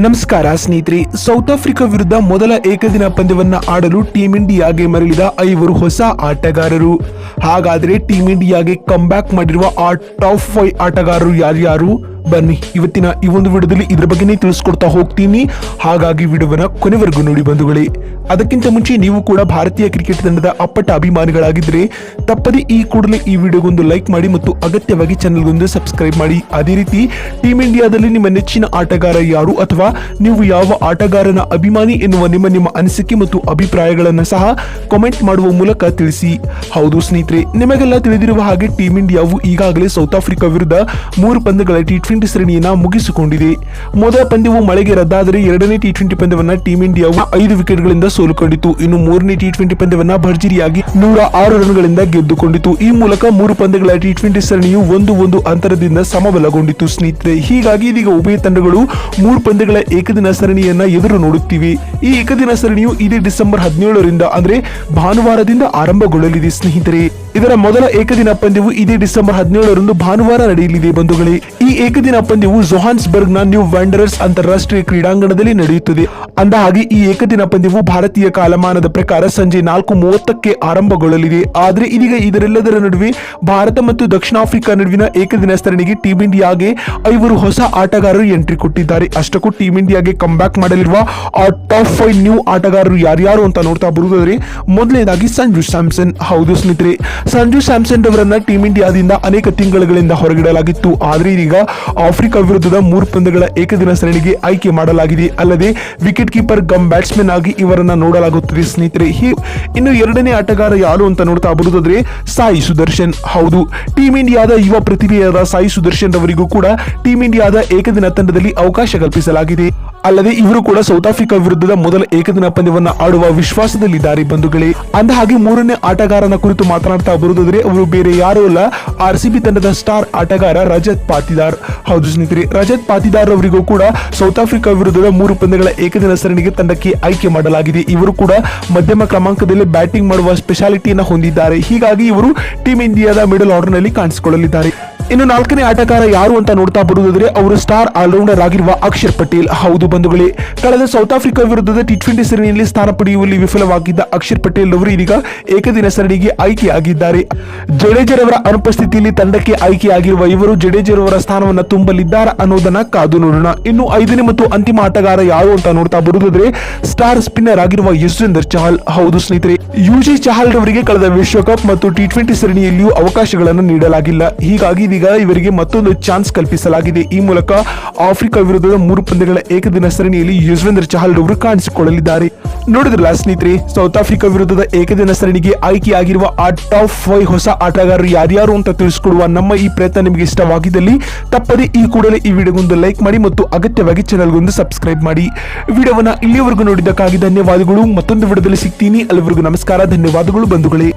ನಮಸ್ಕಾರ ಸ್ನೇಹಿತರೆ. South Africa ವಿರುದ್ಧ ಮೊದಲ ಏಕದಿನ ಪಂದ್ಯವನ್ನ ಆಡಲು ಟೀಂ ಇಂಡಿಯಾಗೆ ಮರಳಿದ 5 ಹೊಸ ಆಟಗಾರರು. ಹಾಗಾದ್ರೆ ಟೀಂ ಇಂಡಿಯಾಗೆ ಕಂಬ್ಯಾಕ್ ಮಾಡಿರುವ ಆ ಟಾಪ್ 5 ಆಟಗಾರರು ಯಾರ್ಯಾರು? ಬನ್ನಿ ಇವತ್ತಿನ ಈ ಒಂದು ವಿಡಿಯೋದಲ್ಲಿ ಇದ್ರ ಬಗ್ಗೆನೇ ತಿಳಿಸ್ಕೊಡ್ತಾ ಹೋಗ್ತೀನಿ. ಹಾಗಾಗಿ ವಿಡಿಯೋವನ್ನ ಕೊನೆವರೆಗೂ ನೋಡಿ ಬಂಧುಗಳೇ. ಅದಕ್ಕಿಂತ ಮುಂಚೆ ನೀವು ಕೂಡ ಭಾರತೀಯ ಕ್ರಿಕೆಟ್ ತಂಡದ ಅಪ್ಪಟ ಅಭಿಮಾನಿಗಳಾಗಿದ್ರೆ ತಪ್ಪದೆ ಈ ಕೂಡಲೇ ಈ ವಿಡಿಯೋಗೊಂದು ಲೈಕ್ ಮಾಡಿ ಮತ್ತು ಅಗತ್ಯವಾಗಿ ಚಾನೆಲ್ಗೊಂದು ಸಬ್ಸ್ಕ್ರೈಬ್ ಮಾಡಿ. ಅದೇ ರೀತಿ ಟೀಂ ಇಂಡಿಯಾದಲ್ಲಿ ನಿಮ್ಮ ನೆಚ್ಚಿನ ಆಟಗಾರ ಯಾರು ಅಥವಾ ನೀವು ಯಾವ ಆಟಗಾರನ ಅಭಿಮಾನಿ ಎನ್ನುವ ನಿಮ್ಮ ಅನಿಸಿಕೆ ಮತ್ತು ಅಭಿಪ್ರಾಯಗಳನ್ನು ಸಹ ಕಾಮೆಂಟ್ ಮಾಡುವ ಮೂಲಕ ತಿಳಿಸಿ. ಹೌದು ಸ್ನೇಹಿತರೆ, ನಿಮಗೆಲ್ಲ ತಿಳಿದಿರುವ ಹಾಗೆ ಟೀಂ ಇಂಡಿಯಾವು ಈಗಾಗಲೇ ಸೌತ್ ಆಫ್ರಿಕಾ ವಿರುದ್ಧ 3 ಪಂದ್ಯಗಳ ಟಿ20 ಸರಣಿಯನ್ನ ಮುಗಿಸಿಕೊಂಡಿದೆ. ಮೊದಲ ಪಂದ್ಯವು ಮಳೆಗೆ ರದ್ದಾದರೆ ಎರಡನೇ ಟಿ20 ಪಂದ್ಯವನ್ನ ಟೀಂ ಇಂಡಿಯಾವು 5 ವಿಕೆಟ್ಗಳಿಂದ ಸೋಲುಕೊಂಡಿತು. ಇನ್ನು ಮೂರನೇ ಟಿ20 ಪಂದ್ಯವನ್ನ ಭರ್ಜರಿಯಾಗಿ 106 ರನ್ಗಳಿಂದ ಗೆದ್ದುಕೊಂಡಿತು. ಈ ಮೂಲಕ 3 ಪಂದ್ಯಗಳ ಟಿ20 ಸರಣಿಯು 1-1 ಅಂತರದಿಂದ ಸಮಬಲಗೊಂಡಿತು ಸ್ನೇಹಿತರೆ. ಹೀಗಾಗಿ ಇದೀಗ ಉಭಯ ತಂಡಗಳು 3 ಪಂದ್ಯಗಳ ಏಕದಿನ ಸರಣಿಯನ್ನ ಎದುರು ನೋಡುತ್ತಿವೆ. ಈ ಏಕದಿನ ಸರಣಿಯು ಇದೇ ಡಿಸೆಂಬರ್ 17ರಿಂದ ಅಂದ್ರೆ ಭಾನುವಾರದಿಂದ ಆರಂಭಗೊಳ್ಳಲಿದೆ ಸ್ನೇಹಿತರೆ. ಇದರ ಮೊದಲ ಏಕದಿನ ಪಂದ್ಯವು ಇದೇ ಡಿಸೆಂಬರ್ 17ರಂದು ಭಾನುವಾರ ನಡೆಯಲಿದೆ ಬಂಧುಗಳೇ. ಈ ಏಕದಿನ ಪಂದ್ಯವು ಜೋಹಾನ್ಸ್ಬರ್ಗ್ ನ ನ್ಯೂ ವಂಡರರ್ಸ್ ಅಂತಾರಾಷ್ಟ್ರೀಯ ಕ್ರೀಡಾಂಗಣದಲ್ಲಿ ನಡೆಯುತ್ತದೆ. ಅಂದ ಹಾಗೆ ಈ ಏಕದಿನ ಪಂದ್ಯವು ಭಾರತೀಯ ಕಾಲಮಾನದ ಪ್ರಕಾರ ಸಂಜೆ 4:30ಕ್ಕೆ ಆರಂಭಗೊಳ್ಳಲಿದೆ. ಆದ್ರೆ ಇದೀಗ ಇದರೆಲ್ಲದರ ನಡುವೆ ಭಾರತ ಮತ್ತು ದಕ್ಷಿಣ ಆಫ್ರಿಕಾ ನಡುವಿನ ಏಕದಿನ ಸರಣಿಗೆ ಟೀಂ ಇಂಡಿಯಾಗೆ 5 ಹೊಸ ಆಟಗಾರರು ಎಂಟ್ರಿ ಕೊಟ್ಟಿದ್ದಾರೆ. ಅಷ್ಟಕ್ಕೂ ಟೀಂ ಇಂಡಿಯಾಗೆ ಕಂಬ್ಯಾಕ್ ಮಾಡಲಿರುವ ಆ ಟಾಪ್ 5 ನ್ಯೂ ಆಟಗಾರರು ಯಾರ್ಯಾರು ಅಂತ ನೋಡ್ತಾ ಬರುವುದಾದ್ರೆ ಮೊದಲನೇದಾಗಿ ಸಂಜು ಸ್ಯಾಮ್ಸನ್. ಹೌದು ಸ್ನೇಹಿತರೆ, ಸಂಜು ಸ್ಯಾಮ್ಸನ್ ಅವರನ್ನ ಟೀಂ ಇಂಡಿಯಾದಿಂದ ಅನೇಕ ತಿಂಗಳುಗಳಿಂದ ಹೊರಗಿಡಲಾಗಿತ್ತು. ಆದ್ರೆ ಇದೀಗ ಆಫ್ರಿಕಾ ವಿರುದ್ಧದ 3 ಪಂದ್ಯಗಳ ಏಕದಿನ ಸರಣಿಗೆ ಆಯ್ಕೆ ಮಾಡಲಾಗಿದೆ. ಅಲ್ಲದೆ ವಿಕೆಟ್ ಕೀಪರ್ ಕಮ್ ಬ್ಯಾಟ್ಸ್ಮನ್ ಆಗಿ ಇವರನ್ನ ನೋಡಲಾಗುತ್ತದೆ ಸ್ನೇಹಿತರೆ. ಇನ್ನು ಎರಡನೇ ಆಟಗಾರ ಯಾರು ಅಂತ ನೋಡ್ತಾ ಬರುವುದಾದ್ರೆ ಸಾಯಿ ಸುದರ್ಶನ್. ಹೌದು, ಟೀಂ ಇಂಡಿಯಾದ ಯುವ ಪ್ರತಿಭೆಯಾದ ಸಾಯಿ ಸುದರ್ಶನ್ ಅವರಿಗೂ ಕೂಡ ಟೀಂ ಇಂಡಿಯಾದ ಏಕದಿನ ತಂಡದಲ್ಲಿ ಅವಕಾಶ ಕಲ್ಪಿಸಲಾಗಿದೆ. ಅಲ್ಲದೆ ಇವರು ಕೂಡ ಸೌತ್ ಆಫ್ರಿಕಾ ವಿರುದ್ಧದ ಮೊದಲ ಏಕದಿನ ಪಂದ್ಯವನ್ನ ಆಡುವ ವಿಶ್ವಾಸದಲ್ಲಿದ್ದಾರೆ ಬಂಧುಗಳೇ. ಅಂದ ಹಾಗೆ ಮೂರನೇ ಆಟಗಾರನ ಕುರಿತು ಮಾತನಾಡ್ತಾ ಬರುವುದಾದ್ರೆ ಅವರು ಬೇರೆ ಯಾರೂ ಅಲ್ಲ, RCB ತಂಡದ ಸ್ಟಾರ್ ಆಟಗಾರ ರಜತ್ ಪಾಟಿದಾರ್. ಹೌದು ಸ್ನೇಹಿತರೆ, ರಜತ್ ಪಾಟಿದಾರ್ ಅವರಿಗೂ ಕೂಡ ಸೌತ್ ಆಫ್ರಿಕಾ ವಿರುದ್ಧದ 3 ಪಂದ್ಯಗಳ ಏಕದಿನ ಸರಣಿಗೆ ತಂಡಕ್ಕೆ ಆಯ್ಕೆ ಮಾಡಲಾಗಿದೆ. ಇವರು ಕೂಡ ಮಧ್ಯಮ ಕ್ರಮಾಂಕದಲ್ಲಿ ಬ್ಯಾಟಿಂಗ್ ಮಾಡುವ ಸ್ಪೆಷಾಲಿಟಿಯನ್ನು ಹೊಂದಿದ್ದಾರೆ. ಹೀಗಾಗಿ ಇವರು ಟೀಂ ಇಂಡಿಯಾದ ಮಿಡಲ್ ಆರ್ಡರ್ ನಲ್ಲಿ ಕಾಣಿಸಿಕೊಳ್ಳಲಿದ್ದಾರೆ. ಇನ್ನು 4ನೇ ಆಟಗಾರ ಯಾರು ಅಂತ ನೋಡ್ತಾ ಬರುವುದಾದ್ರೆ ಅವರು ಸ್ಟಾರ್ ಆಲ್ರೌಂಡರ್ ಆಗಿರುವ ಅಕ್ಷರ್ ಪಟೇಲ್. ಹೌದು ಬಂಧುಗಳೇ, ಕಳೆದ ಸೌತ್ ಆಫ್ರಿಕಾ ವಿರುದ್ಧದ ಟಿ20 ಸರಣಿಯಲ್ಲಿ ಸ್ಥಾನ ಪಡೆಯುವಲ್ಲಿ ವಿಫಲವಾಗಿದ್ದ ಅಕ್ಷರ್ ಪಟೇಲ್ ಅವರು ಇದೀಗ ಏಕದಿನ ಸರಣಿಗೆ ಆಯ್ಕೆಯಾಗಿದ್ದಾರೆ. ಜಡೇಜರವರ ಅನುಪಸ್ಥಿತಿಯಲ್ಲಿ ತಂಡಕ್ಕೆ ಆಯ್ಕೆಯಾಗಿರುವ ಇವರು ಜಡೇಜರವರ ಸ್ಥಾನವನ್ನು ತುಂಬಲಿದ್ದಾರೆ ಅನ್ನೋದನ್ನ ಕಾದು ನೋಡೋಣ. ಇನ್ನು 5ನೇ ಮತ್ತು ಅಂತಿಮ ಆಟಗಾರ ಯಾರು ಅಂತ ನೋಡ್ತಾ ಬರುವುದಾದ್ರೆ ಸ್ಟಾರ್ ಸ್ಪಿನ್ನರ್ ಆಗಿರುವ ಯುಜ್ವೇಂದ್ರ ಚಹಲ್. ಹೌದು ಸ್ನೇಹಿತರೆ, ಯುಜಿ ಚಹಲ್ ರವರಿಗೆ ಕಳೆದ ವಿಶ್ವಕಪ್ ಮತ್ತು ಟಿ20 ಸರಣಿಯಲ್ಲಿಯೂ ಅವಕಾಶಗಳನ್ನು ನೀಡಲಾಗಿಲ್ಲ. ಹೀಗಾಗಿ ಇವರಿಗೆ ಮತ್ತೊಂದು ಚಾನ್ಸ್ ಕಲ್ಪಿಸಲಾಗಿದೆ. ಈ ಮೂಲಕ ಆಫ್ರಿಕಾ ವಿರುದ್ಧದ 3 ಪಂದ್ಯಗಳ ಏಕದಿನ ಸರಣಿಯಲ್ಲಿ ಯುಜ್ವೇಂದ್ರ ಚಹಲ್ ಅವರು ಕಾಣಿಸಿಕೊಳ್ಳಲಿದ್ದಾರೆ. ನೋಡಿದ್ರಲ್ಲ ಸ್ನೇಹಿತರೆ, ಸೌತ್ ಆಫ್ರಿಕಾ ವಿರುದ್ಧದ ಏಕದಿನ ಸರಣಿಗೆ ಆಯ್ಕೆಯಾಗಿರುವ ಆ ಟಾಪ್ 5 ಹೊಸ ಆಟಗಾರರು ಯಾರ್ಯಾರು ಅಂತ ತಿಳಿಸಿಕೊಡುವ ನಮ್ಮ ಈ ಪ್ರಯತ್ನ ನಿಮಗೆ ಇಷ್ಟವಾಗಿದ್ದಲ್ಲಿ ತಪ್ಪದೆ ಈ ಕೂಡಲೇ ಈ ವಿಡಿಯೋಗೊಂದು ಲೈಕ್ ಮಾಡಿ ಮತ್ತು ಅಗತ್ಯವಾಗಿ ಚಾನೆಲ್ಗೊಂದು ಸಬ್ಸ್ಕ್ರೈಬ್ ಮಾಡಿ. ವಿಡಿಯೋವನ್ನ ಇಲ್ಲಿಯವರೆಗೂ ನೋಡಿದ್ದಕ್ಕಾಗಿ ಧನ್ಯವಾದಗಳು. ಮತ್ತೊಂದು ವಿಡಿಯೋದಲ್ಲಿ ಸಿಗ್ತೀನಿ. ಅಲ್ಲಿವರೆಗೂ ನಮಸ್ಕಾರ, ಧನ್ಯವಾದಗಳು ಬಂಧುಗಳೇ.